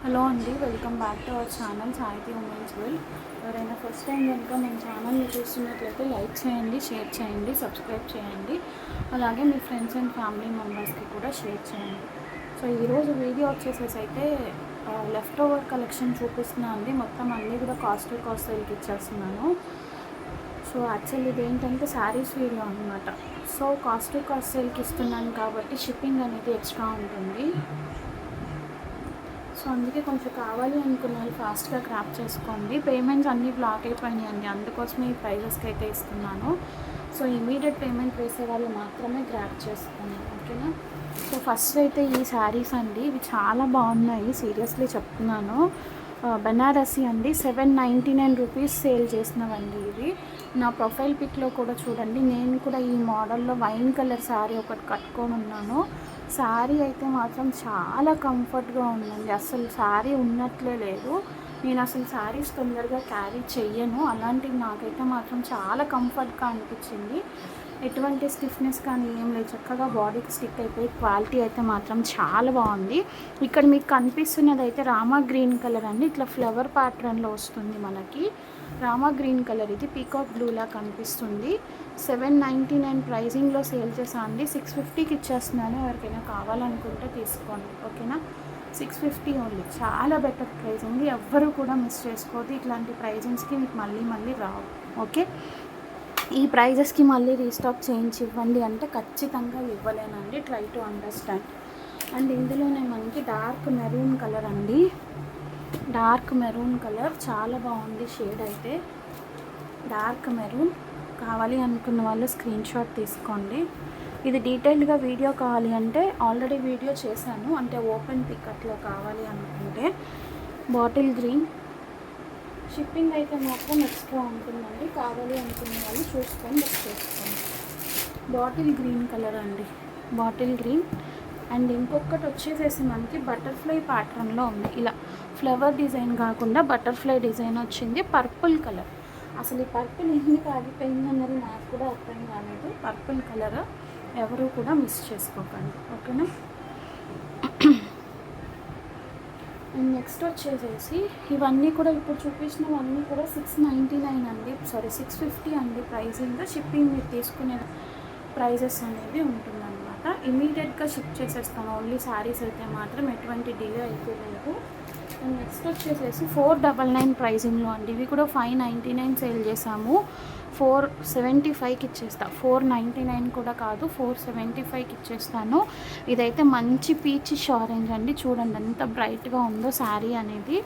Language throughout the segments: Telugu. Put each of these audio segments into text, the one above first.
హలో అండి, welcome back to our channel సాహితీ ఉమెన్స్ వరల్డ్. ఎవరైనా ఫస్ట్ టైం కనుక మన ఛానల్ని చూస్తున్నట్లయితే లైక్ చేయండి, షేర్ చేయండి, సబ్స్క్రైబ్ చేయండి. అలాగే మీ ఫ్రెండ్స్ అండ్ ఫ్యామిలీ మెంబర్స్కి కూడా షేర్ చేయండి. సో ఈరోజు వీడియో వచ్చేసేసి అయితే లెఫ్ట్ ఓవర్ కలెక్షన్ చూపిస్తున్నాను అండి. మొత్తం అన్నీ కూడా కాస్ట్ సేల్కి ఇచ్చేస్తున్నాను. సో యాక్చువల్లీ ఇది ఏంటంటే శారీస్ వీడియో అనమాట. సో కాస్ట్ సేల్కి ఇస్తున్నాను కాబట్టి షిప్పింగ్ అనేది ఎక్స్ట్రా ఉంటుంది. సో అందుకే కొంచెం కావాలి అనుకున్న వాళ్ళు ఫాస్ట్గా క్రాప్ చేసుకోండి. పేమెంట్స్ అన్నీ బ్లాక్ అయిపోయినాయండి, అందుకోసమే ఈ ప్రైజెస్కి అయితే ఇస్తున్నాను. సో ఇమీడియట్ పేమెంట్ వేసే వాళ్ళు మాత్రమే గ్రాప్ చేసుకోండి, ఓకేనా. సో ఫస్ట్ అయితే ఈ శారీస్ అండి, ఇవి చాలా బాగున్నాయి, సీరియస్లీ చెప్తున్నాను. బెనారసీ అండి, 799 రూపీస్ సేల్ చేసినవండి ఇవి. నా ప్రొఫైల్ పిక్లో కూడా చూడండి, నేను కూడా ఈ మోడల్లో వైన్ కలర్ శారీ ఒకటి కట్టుకొని ఉన్నాను. శారీ అయితే మాత్రం చాలా కంఫర్ట్గా ఉందండి, అసలు శారీ ఉన్నట్లే లేదు. నేను అసలు శారీస్ తొందరగా క్యారీ చెయ్యను, అలాంటివి నాకైతే మాత్రం చాలా కంఫర్ట్గా అనిపించింది. ఎటువంటి స్టిఫ్నెస్ కానీ ఏం లేదు, చక్కగా బాడీకి స్టిక్ అయిపోయి క్వాలిటీ అయితే మాత్రం చాలా బాగుంది. ఇక్కడ మీకు కనిపిస్తున్నది అయితే రామా గ్రీన్ కలర్ అండి, ఇట్లా ఫ్లవర్ ప్యాటర్న్లో వస్తుంది మనకి. రామా గ్రీన్ కలర్, ఇది పీకాక్ బ్లూలా కనిపిస్తుంది. 799 ప్రైజింగ్లో సేల్ చేసాను అండి. 650కి ఇచ్చేస్తున్నాను, ఎవరికైనా కావాలనుకుంటే తీసుకోండి, ఓకేనా. 650 ఓన్లీ, చాలా బెటర్ ప్రైజింగ్, ఎవ్వరూ కూడా మిస్ చేసుకోవద్దు. ఇట్లాంటి ప్రైజింగ్స్కి మీకు మళ్ళీ రావు, ఓకే. ఈ ప్రైజెస్కి మళ్ళీ రీస్టాక్ చేయించి ఇవ్వండి అంటే ఖచ్చితంగా ఇవ్వలేనండి, ట్రై టు అండర్స్టాండ్. అండ్ ఇందులోనే మనకి డార్క్ మెరూన్ కలర్ అండి, డార్క్ మెరూన్ కలర్ చాలా బాగుంది షేడ్ అయితే. డార్క్ మెరూన్ కావాలి అనుకున్న వాళ్ళు స్క్రీన్ షాట్ తీసుకోండి. ఇది డీటెయిల్డ్గా వీడియో కావాలి అంటే ఆల్రెడీ వీడియో చేశాను, అంటే ఓపెన్ పిక్ అట్లా కావాలి అనుకుంటే. బాటిల్ గ్రీన్, షిప్పింగ్ అయితే మాత్రం ఎక్స్ట్రా ఉంటుందండి, కావాలి అనుకున్న వాళ్ళు చూసుకొని బుక్ చేసుకోండి. బాటిల్ గ్రీన్ కలర్ అండి, బాటిల్ గ్రీన్. అండ్ ఇంకొకటి వచ్చేసేసి మనకి బటర్ఫ్లై ప్యాటర్న్లో ఉంది, ఇలా ఫ్లవర్ డిజైన్ కాకుండా బటర్ఫ్లై డిజైన్ వచ్చింది. పర్పుల్ కలర్, అసలు ఈ పర్పుల్ ఎందుకు ఆగిపోయింది అన్నది నాకు కూడా అర్థం కాలేదు. పర్పుల్ కలర్ ఎవరు కూడా మిస్ చేసుకోకండి, ఓకేనా. అండ్ నెక్స్ట్ వచ్చేసేసి ఇవన్నీ కూడా ఇప్పుడు చూపించినవన్నీ కూడా 699 అండి, సారీ 650 అండి ప్రైజింగ్. షిప్పింగ్ మీరు తీసుకునే ప్రైజెస్ అనేది ఉంటుందన్నమాట. ఇమీడియట్గా షిప్ చేసేస్తాను, ఓన్లీ శారీస్ అయితే మాత్రం ఎటువంటి డిలే అయితే లేదు. అండ్ నెక్స్ట్ వచ్చేసేసి 499 ప్రైజింగ్లో అండి, ఇవి కూడా 599 సేల్ చేసాము. 475కి ఇచ్చేస్తా, 499 కూడా కాదు, 475కి ఇచ్చేస్తాను. ఇదైతే మంచి పీచిష్ ఆరెంజ్ అండి, చూడండి ఎంత బ్రైట్గా ఉందో శారీ అనేది.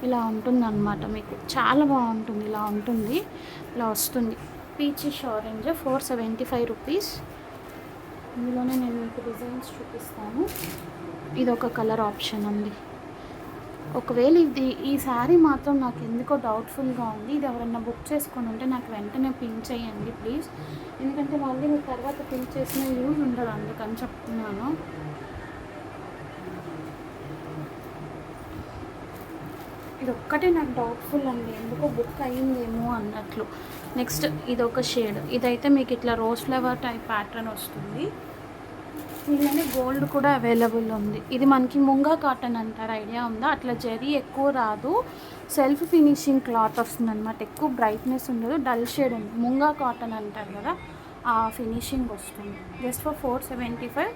ఇలా ఉంటుందన్నమాట, మీకు చాలా బాగుంటుంది, ఇలా ఉంటుంది, ఇలా వస్తుంది. Peachish orange 475 rupees. ఇందులోనే నేను మీకు డిజైన్స్ చూపిస్తాను. ఇది ఒక కలర్ ఆప్షన్ అండి. ఒకవేళ ఈ శారీ మాత్రం నాకు ఎందుకో డౌట్ఫుల్గా ఉంది, ఇది ఎవరన్నా బుక్ చేసుకొని ఉంటే నాకు వెంటనే పిన్ చేయండి ప్లీజ్, ఎందుకంటే మళ్ళీ మీరు తర్వాత పిన్ చేసిన యూజ్ ఉండదు, అందుకని చెప్తున్నాను. ఇది ఒక్కటే నాకు డౌట్ఫుల్ అండి, ఎందుకో బుక్ అయ్యిందేమో అన్నట్లు. నెక్స్ట్ ఇది ఒక షేడ్, ఇదైతే మీకు ఇట్లా రోజ్ ఫ్లవర్ టైప్ ప్యాటర్న్ వస్తుంది. దీనిలోనే గోల్డ్ కూడా అవైలబుల్ ఉంది. ఇది మనకి ముంగా కాటన్ అంటారు, ఐడియా ఉందా. అట్లా జరీ ఎక్కువ రాదు, సెల్ఫ్ ఫినిషింగ్ క్లాత్ వస్తుంది అనమాట, ఎక్కువ బ్రైట్నెస్ ఉండదు, డల్ షేడ్ ఉంది. ముంగా కాటన్ అంటారు కదా, ఆ ఫినిషింగ్ వస్తుంది. Just for 475.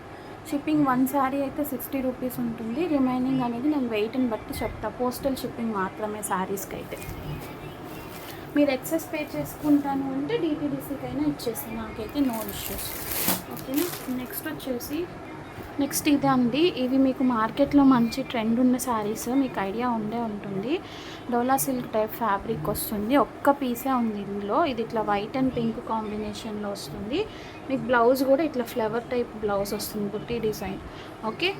Shipping one sari అయితే 60 రూపీస్ ఉంటుంది, రిమైనింగ్ అనేది నేను వెయిట్ని బట్టి చెప్తా. పోస్టల్ షిప్పింగ్ మాత్రమే శారీస్కి అయితే. మీరు ఎక్సెస్ పే చేసుకుంటాను అంటే డిటీడీసీకి అయినా ఇచ్చేస్తాను, నాకైతే నో ఇష్యూస్, ఓకేనా. నెక్స్ట్ ఇదే అండి, ఇవి మీకు మార్కెట్లో మంచి ట్రెండ్ ఉన్న శారీస్, మీకు ఐడియా ఉండే ఉంటుంది. డోలా సిల్క్ టైప్ ఫ్యాబ్రిక్ వస్తుంది, ఒక్క పీసే ఉంది ఇందులో. ఇది ఇట్లా వైట్ అండ్ పింక్ కాంబినేషన్లో వస్తుంది. మీకు బ్లౌజ్ కూడా ఇట్లా ఫ్లవర్ టైప్ బ్లౌజ్ వస్తుంది, బుట్టి డిజైన్, ఓకే.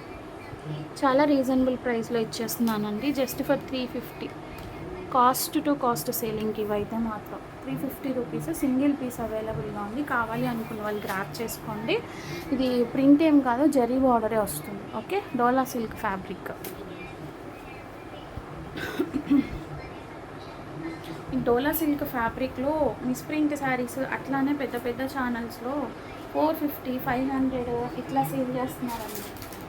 చాలా రీజనబుల్ ప్రైస్లో ఇచ్చేస్తున్నానండి, just for 350. Cost to cost సేలింగ్కి ఇవైతే మాత్రం 350 రూపీస్. సింగిల్ పీస్ అవైలబుల్గా ఉంది, కావాలి అనుకున్న వాళ్ళు గ్రాప్ చేసుకోండి. ఇది ప్రింట్ ఏం కాదు, జరీ బార్డరే వస్తుంది, ఓకే. డోలా సిల్క్ ఫ్యాబ్రిక్. డోలా సిల్క్ ఫ్యాబ్రిక్లో మిస్ప్రింట్ శారీస్ అట్లానే పెద్ద పెద్ద ఛానల్స్లో 450, 500 ఇట్లా సేల్ చేస్తున్నారండి.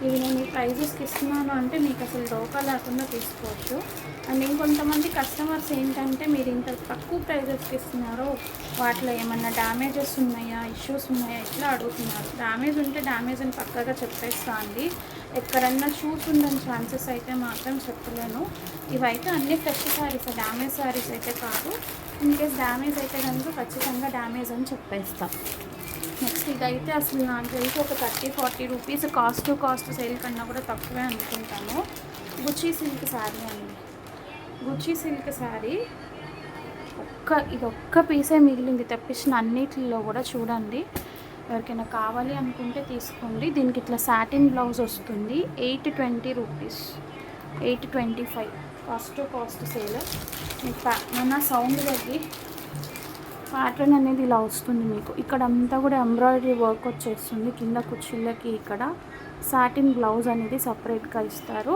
ఇది నేను ఈ ప్రైజెస్కి ఇస్తున్నాను అంటే మీకు అసలు డోకా లేకుండా తీసుకోవచ్చు. అండ్ ఇంకొంతమంది కస్టమర్స్ ఏంటంటే మీరు ఇంత తక్కువ ప్రైజెస్కి ఇస్తున్నారు, వాటిలో ఏమన్నా డ్యామేజెస్ ఉన్నాయా, ఇష్యూస్ ఉన్నాయా ఇట్లా అడుగుతున్నారు. డ్యామేజ్ ఉంటే డ్యామేజ్ అని పక్కగా చెప్పేస్తా అండి. ఎక్కడన్నా షూస్ ఉండని ఛాన్సెస్ అయితే మాత్రం చెప్పలేను. ఇవైతే అన్ని ఫ్రెష్ శారీస్, డ్యామేజ్ శారీస్ అయితే కాదు. ఇన్కేస్ డ్యామేజ్ అయితే కనుక ఖచ్చితంగా డ్యామేజ్ అని చెప్పేస్తాం. నెక్స్ట్ ఇదైతే అసలు నాకు తెలిసి ఒక 30-40 రూపీస్ కాస్ట్ సేల్ కన్నా కూడా తక్కువే అనుకుంటాను. గుచ్చి సిల్క్ శారీ అండి. గుచ్చి సిల్క్ శారీ ఇదొక్క పీసే మిగిలింది తప్పించిన అన్నిటిలో కూడా. చూడండి, ఎవరికైనా కావాలి అనుకుంటే తీసుకోండి. దీనికి ఇట్లా సాటిన్ బ్లౌజ్ వస్తుంది. 820 రూపీస్, 825 కాస్ట్ సేల్. మన సౌండ్ తగ్గి ప్యాటర్న్ అనేది ఇలా వస్తుంది మీకు. ఇక్కడ అంతా కూడా ఎంబ్రాయిడరీ వర్క్ వచ్చేస్తుంది. కింద కుర్చీలకి ఇక్కడ సాటిన్ బ్లౌజ్ అనేది సపరేట్గా ఇస్తారు.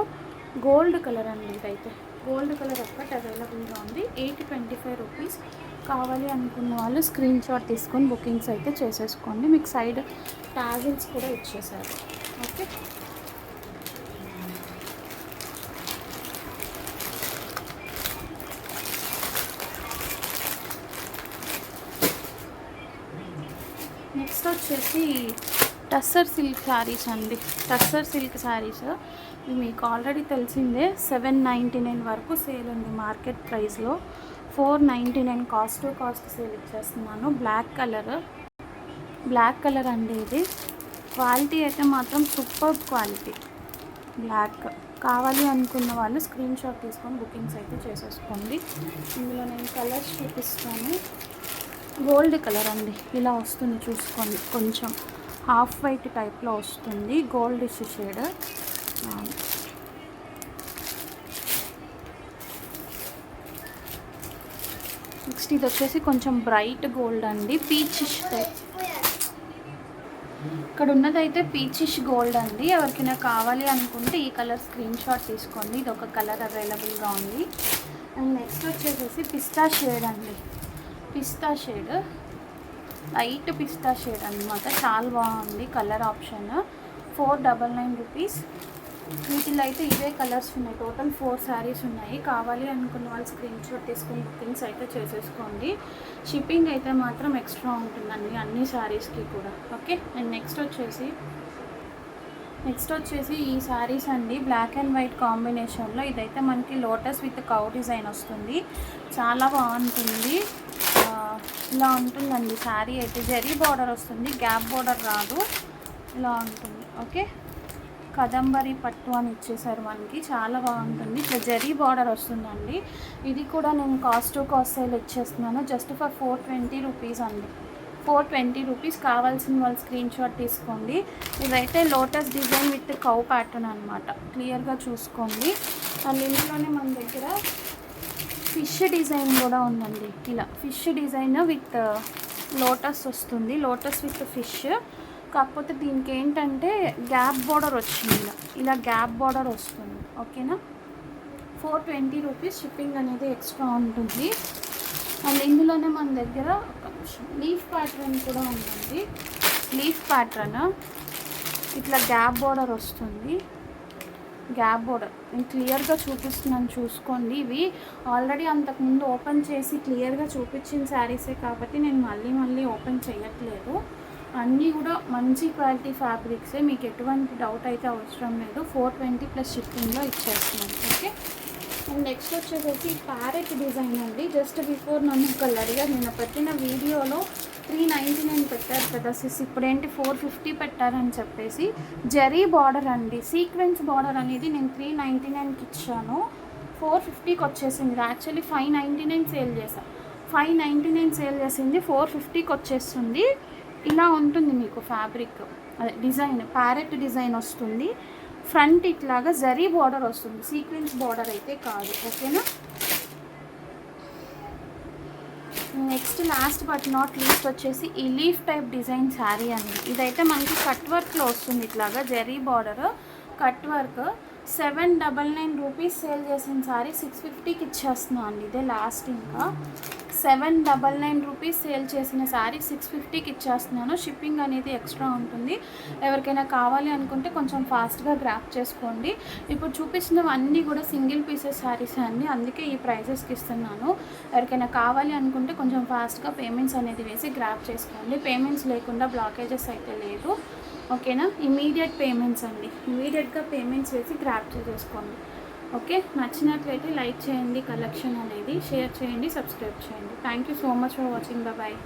గోల్డ్ కలర్ అండి. ఇదైతే గోల్డ్ కలర్ ఒక్కటి అవైలబుల్గా ఉంది. 825 రూపీస్. కావాలి అనుకున్న వాళ్ళు స్క్రీన్ షాట్ తీసుకొని బుకింగ్స్ అయితే చేసేసుకోండి. మీకు సైడ్ టాజిల్స్ కూడా ఇచ్చేసారు. ఓకే, నెక్స్ట్ వచ్చేసి టస్సర్ సిల్క్ శారీస్ అండి. టస్సర్ సిల్క్ శారీస్ ఇవి మీకు ఆల్రెడీ తెలిసిందే. 799 వరకు సేల్ ఉంది మార్కెట్ ప్రైస్లో. 499 కాస్ట్ సేల్ ఇచ్చేస్తున్నాను. బ్లాక్ కలర్ అండి. ఇది క్వాలిటీ అయితే మాత్రం సూపర్ క్వాలిటీ. బ్లాక్ కావాలి అనుకున్న వాళ్ళు స్క్రీన్ షాట్ తీసుకొని బుకింగ్స్ అయితే చేసేసుకోండి. ఇందులో నేను కలర్స్ చూపిస్తాను. గోల్డ్ కలర్ అండి. ఇలా వస్తుంది చూసుకోండి. కొంచెం హాఫ్ వైట్ టైప్లో వస్తుంది. Goldish shade. నెక్స్ట్ ఇది వచ్చేసి కొంచెం బ్రైట్ గోల్డ్ అండి. Peachish type. ఇక్కడ ఉన్నదైతే పీచిష్ గోల్డ్ అండి. ఎవరికైనా కావాలి అనుకుంటే ఈ కలర్ స్క్రీన్ షాట్ తీసుకోండి. ఇది ఒక కలర్ అవైలబుల్గా ఉంది. అండ్ నెక్స్ట్ వచ్చేసి పిస్తా షేడ్ అండి. పిస్తా షేడ్, లైట్ పిస్తా షేడ్ అనమాట. చాలా బాగుంది కలర్ ఆప్షన్. 499 రూపీస్. వీటిలో అయితే ఇవే కలర్స్ ఉన్నాయి. టోటల్ 4 శారీస్ ఉన్నాయి. కావాలి అనుకున్న వాళ్ళు స్క్రీన్ షాట్ తీసుకుని బుకింగ్స్ అయితే చేసేసుకోండి. షిప్పింగ్ అయితే మాత్రం ఎక్స్ట్రా ఉంటుందండి అన్ని శారీస్కి కూడా. ఓకే, అండ్ నెక్స్ట్ వచ్చేసి ఈ శారీస్ అండి. బ్లాక్ అండ్ వైట్ కాంబినేషన్లో. ఇదైతే మనకి లోటస్ విత్ కౌ డిజైన్ వస్తుంది. చాలా బాగుంటుంది. ఇలా ఉంటుందండి శారీ అయితే. జరీ బార్డర్ వస్తుంది, గ్యాప్ బార్డర్ రాదు. ఇలా ఉంటుంది. ఓకే, కదంబరి పట్టు అని ఇచ్చేసారు మనకి. చాలా బాగుంటుంది. ఇట్లా జరీ బార్డర్ వస్తుందండి. ఇది కూడా నేను కాస్ట్ సేల్ ఇచ్చేస్తున్నాను. జస్ట్ ఫర్ 420 రూపీస్ అండి. 420 రూపీస్. కావాల్సిన వాళ్ళు స్క్రీన్ షాట్ తీసుకోండి. ఇదైతే lotus design with cow pattern అనమాట. క్లియర్గా చూసుకోండి. అండ్ ఇందులోనే మన దగ్గర ఫిష్ డిజైన్ కూడా ఉందండి. ఇలా ఫిష్ డిజైన్ విత్ లోటస్ వస్తుంది. Lotus with fish. కాకపోతే దీనికి ఏంటంటే గ్యాప్ బార్డర్ వచ్చింది. ఇలా గ్యాప్ బార్డర్ వస్తుంది. ఓకేనా, 420 రూపీస్. షిప్పింగ్ అనేది ఎక్స్ట్రా ఉంటుంది. అండ్ ఇందులోనే మన దగ్గర లీఫ్ ప్యాటర్న్ కూడా ఉందండి. లీఫ్ ప్యాటర్న్ ఇట్లా గ్యాప్ బార్డర్ వస్తుంది. గ్యాప్ బార్డర్ నేను క్లియర్గా చూపిస్తున్నాను చూసుకోండి. ఇవి ఆల్రెడీ అంతకుముందు ఓపెన్ చేసి క్లియర్గా చూపించిన శారీసే కాబట్టి నేను మళ్ళీ ఓపెన్ చేయట్లేదు. అన్నీ కూడా మంచి క్వాలిటీ ఫ్యాబ్రిక్సే. మీకు ఎటువంటి డౌట్ అయితే అవసరం లేదు. 420 ప్లస్ షిప్పింగ్లో ఇచ్చేస్తున్నాను. ఓకే, అండ్ నెక్స్ట్ వచ్చేసి ప్యారెట్ డిజైన్ అండి. జస్ట్ బిఫోర్ నన్ను ఒకళ్ళు అడిగారు, నేను పెట్టిన వీడియోలో 399 పెట్టారు కదా సిస్, ఇప్పుడేంటి 450 పెట్టారని చెప్పేసి. జరీ బార్డర్ అండి. సీక్వెన్స్ బార్డర్ అనేది నేను 399కి ఇచ్చాను. 450కి వచ్చేసింది. యాక్చువల్లీ 599 సేల్ చేశాను. 599 సేల్ చేసింది 450కి వచ్చేస్తుంది. ఇలా ఉంటుంది మీకు ఫ్యాబ్రిక్. అదే డిజైన్ ప్యారెట్ డిజైన్ వస్తుంది. ఫ్రంట్ ఇట్లాగా జరీ బార్డర్ వస్తుంది. సీక్వెన్స్ బార్డర్ అయితే కాదు. ఓకేనా, next last but not least వచ్చేసి ఈ లీఫ్ టైప్ డిజైన్ శారీ అండి. ఇదైతే మనకి కట్ వర్క్లో వస్తుంది. ఇట్లాగా zari border cut work. 799 rupees sale చేసిన సారీ 650కి ఇచ్చేస్తున్నాను అండి. ఇదే లాస్ట్. ఇంకా 799 రూపీస్ సేల్ చేసిన సారీ 650కి ఇచ్చేస్తున్నాను. షిప్పింగ్ అనేది ఎక్స్ట్రా ఉంటుంది. ఎవరికైనా కావాలి అనుకుంటే కొంచెం ఫాస్ట్గా గ్రాప్ చేసుకోండి. ఇప్పుడు చూపించినవన్నీ కూడా సింగిల్ పీసెస్ శారీస్ అండి, అందుకే ఈ ప్రైజెస్కి ఇస్తున్నాను. ఎవరికైనా కావాలి అనుకుంటే కొంచెం ఫాస్ట్గా పేమెంట్స్ అనేది వేసి గ్రాప్ చేసుకోండి. పేమెంట్స్ లేకుండా బ్లాకేజెస్ అయితే లేదు, ఓకేనా. ఇమీడియట్ పేమెంట్స్ అండి, ఇమీడియట్గా పేమెంట్స్ వేసి గ్రాప్ చేసేసుకోండి. ఓకే, నచ్చినట్లయితే లైక్ చేయండి, కలెక్షన్ అనేది షేర్ చేయండి, సబ్స్క్రైబ్ చేయండి. Thank you so much for watching. Bye.